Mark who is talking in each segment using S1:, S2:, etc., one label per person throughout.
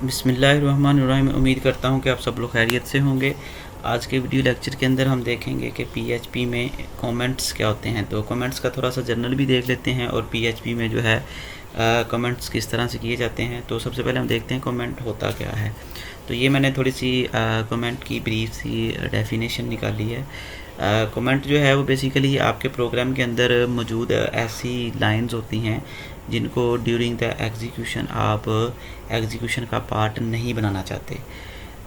S1: बिस्मिल्लाहिर्रहमानिर्रहीम। उम्मीद करता हूँ कि आप सब लोग खैरियत से होंगे। आज के वीडियो लेक्चर के अंदर हम देखेंगे कि पीएचपी में कमेंट्स क्या होते हैं। तो कमेंट्स का थोड़ा सा जनरल भी देख लेते हैं और पीएचपी में जो है कमेंट्स किस तरह से किए जाते हैं। तो सबसे पहले हम देखते हैं कमेंट होता क्या है। तो ये मैंने थोड़ी सी कमेंट की ब्रीफ सी डेफिनेशन निकाली है। कमेंट जो है वो बेसिकली आपके प्रोग्राम के अंदर मौजूद ऐसी लाइंस होती हैं जिनको ड्यूरिंग द एग्जीक्यूशन आप एग्जीक्यूशन का पार्ट नहीं बनाना चाहते।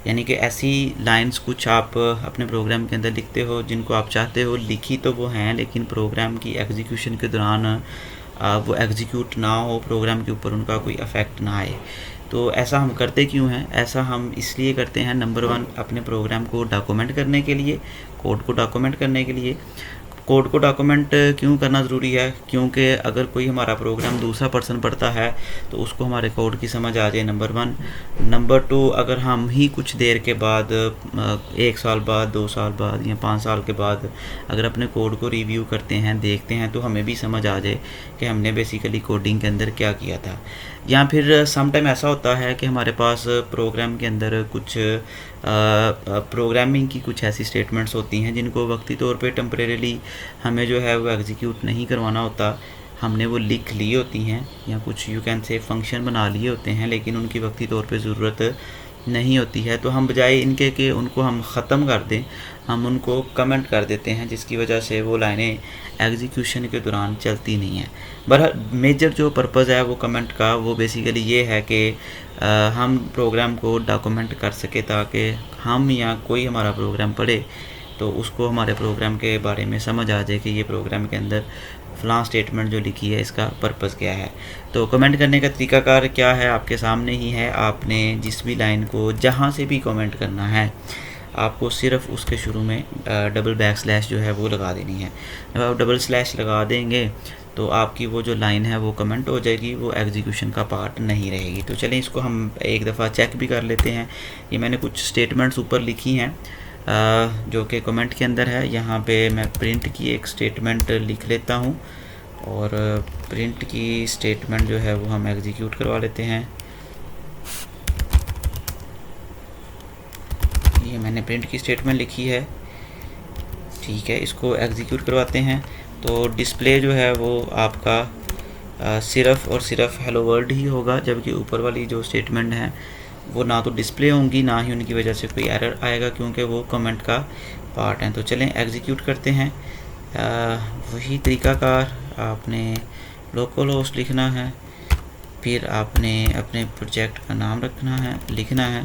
S1: यानी कि ऐसी लाइंस कुछ आप अपने प्रोग्राम के अंदर लिखते हो जिनको आप चाहते हो लिखी तो वो हैं, लेकिन प्रोग्राम की एग्जीक्यूशन के दौरान वो एग्जीक्यूट ना हो, प्रोग्राम के ऊपर उनका कोई इफ़ेक्ट ना आए। तो ऐसा हम करते क्यों हैं? ऐसा हम इसलिए करते हैं, नंबर 1 अपने प्रोग्राम को डॉक्यूमेंट करने के लिए, कोड को डॉक्यूमेंट करने के लिए। कोड को डॉक्यूमेंट क्यों करना ज़रूरी है? क्योंकि अगर कोई हमारा प्रोग्राम दूसरा पर्सन पढ़ता है तो उसको हमारे कोड की समझ आ जाए, नंबर 1। नंबर 2, अगर हम ही कुछ देर के बाद 1 साल बाद, 2 साल बाद या 5 साल के बाद अगर अपने कोड को रिव्यू करते हैं, देखते हैं, तो हमें भी समझ आ जाए कि हमने बेसिकली कोडिंग के अंदर क्या किया था। या फिर सम टाइम ऐसा होता है कि हमारे पास प्रोग्राम के अंदर कुछ प्रोग्रामिंग की कुछ ऐसी स्टेटमेंट्स होती हैं जिनको वक्ती तौर पे टेम्परेरीली हमें जो है वो एग्जीक्यूट नहीं करवाना होता। हमने वो लिख ली होती हैं या कुछ यू कैन से फंक्शन बना लिए होते हैं, लेकिन उनकी वक्ती तौर पे ज़रूरत नहीं होती है। तो हम बजाय इनके कि उनको हम ख़त्म कर दें, हम उनको कमेंट कर देते हैं, जिसकी वजह से वो लाइनें एग्जीक्यूशन के दौरान चलती नहीं हैं। बहरहाल मेजर जो पर्पज़ है वो कमेंट का, वो बेसिकली ये है कि हम प्रोग्राम को डॉक्यूमेंट कर सके ताकि हम या कोई हमारा प्रोग्राम पढ़े तो उसको हमारे प्रोग्राम के बारे में समझ आ जाए कि ये प्रोग्राम के अंदर फ़लाँ स्टेटमेंट जो लिखी है इसका पर्पज़ क्या है। तो कमेंट करने का तरीकाकार क्या है आपके सामने ही है। आपने जिस भी लाइन को जहाँ से भी कमेंट करना है, आपको सिर्फ उसके शुरू में डबल बैक स्लैश जो है वो लगा देनी है। जब आप डबल स्लैश लगा देंगे तो आपकी वो जो लाइन है वो कमेंट हो जाएगी, वो एग्जीक्यूशन का पार्ट नहीं रहेगी। तो चलें इसको हम एक दफ़ा चेक भी कर लेते हैं। ये मैंने कुछ स्टेटमेंट्स ऊपर लिखी हैं जो कि कमेंट के अंदर है। यहाँ पे मैं प्रिंट की एक स्टेटमेंट लिख लेता हूँ और प्रिंट की स्टेटमेंट जो है वो हम एग्जीक्यूट करवा लेते हैं। ये मैंने प्रिंट की स्टेटमेंट लिखी है, ठीक है। इसको एग्जीक्यूट करवाते हैं तो डिस्प्ले जो है वो आपका सिर्फ़ और सिर्फ हेलो वर्ल्ड ही होगा, जबकि ऊपर वाली जो स्टेटमेंट है वो ना तो डिस्प्ले होंगी, ना ही उनकी वजह से कोई एरर आएगा, क्योंकि वो कमेंट का पार्ट हैं। तो चलें एग्जीक्यूट करते हैं। वही तरीकाकार, आपने लोकल होस्ट लिखना है, फिर आपने अपने प्रोजेक्ट का नाम रखना है, लिखना है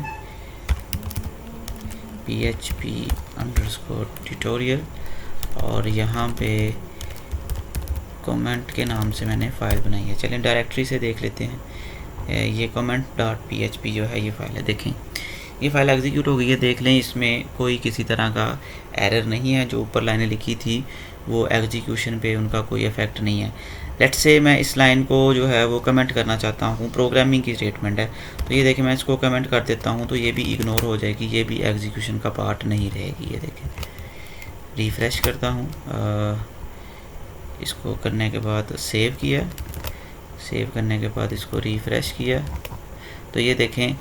S1: php_tutorial और यहाँ पे कमेंट के नाम से मैंने फ़ाइल बनाई है। चलें डायरेक्टरी से देख लेते हैं। ये comment.php जो है ये फ़ाइल है। देखें ये फ़ाइल एग्जीक्यूट हो गई है, देख लें इसमें कोई किसी तरह का एरर नहीं है। जो ऊपर लाइनें लिखी थी वो एग्जीक्यूशन पे उनका कोई इफ़ेक्ट नहीं है। लेट्स से मैं इस लाइन को जो है वो कमेंट करना चाहता हूँ, प्रोग्रामिंग की स्टेटमेंट है, तो ये देखें मैं इसको कमेंट कर देता हूँ तो ये भी इग्नोर हो जाएगी, ये भी एग्जीक्यूशन का पार्ट नहीं रहेगी। ये देखें, रिफ़्रेश करता हूँ, इसको करने के बाद सेव किया, सेव करने के बाद इसको रिफ़्रेश किया तो ये देखें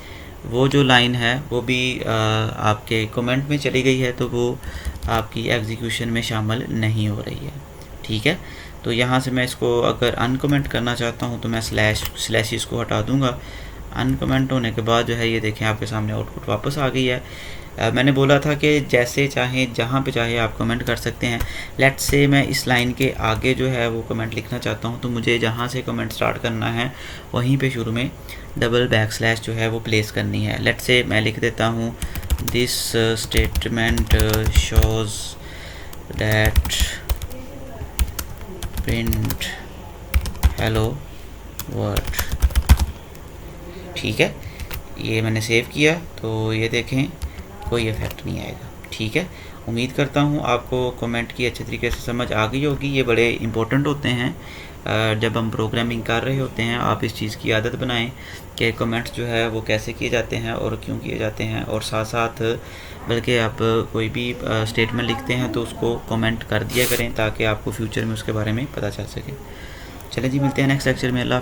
S1: वो जो लाइन है वो भी आपके कमेंट में चली गई है, तो वो आपकी एग्जीक्यूशन में शामिल नहीं हो रही है, ठीक है। तो यहाँ से मैं इसको अगर अनकमेंट करना चाहता हूँ तो मैं स्लैशेस को हटा दूँगा। अनकमेंट होने के बाद जो है ये देखें आपके सामने आउटपुट वापस आ गई है। मैंने बोला था कि जैसे चाहे जहाँ पे चाहे आप कमेंट कर सकते हैं। लेट्स से मैं इस लाइन के आगे जो है वो कमेंट लिखना चाहता हूँ, तो मुझे जहाँ से कमेंट स्टार्ट करना है वहीं पे शुरू में डबल बैक स्लैश जो है वो प्लेस करनी है। लेट्स से मैं लिख देता हूँ this statement shows that print hello world, ठीक है। ये मैंने सेव किया तो ये देखें कोई इफ़ेक्ट नहीं आएगा, ठीक है। उम्मीद करता हूँ आपको कमेंट की अच्छे तरीके से समझ आ गई होगी। ये बड़े इंपॉर्टेंट होते हैं जब हम प्रोग्रामिंग कर रहे होते हैं आप इस चीज़ की आदत बनाएं कि कमेंट्स जो है वो कैसे किए जाते हैं और क्यों किए जाते हैं, और साथ साथ बल्कि आप कोई भी स्टेटमेंट लिखते हैं तो उसको कमेंट कर दिया करें ताकि आपको फ्यूचर में उसके बारे में पता चल सके। चलें जी, मिलते हैं नेक्स्ट लेक्चर में। अल्लाह।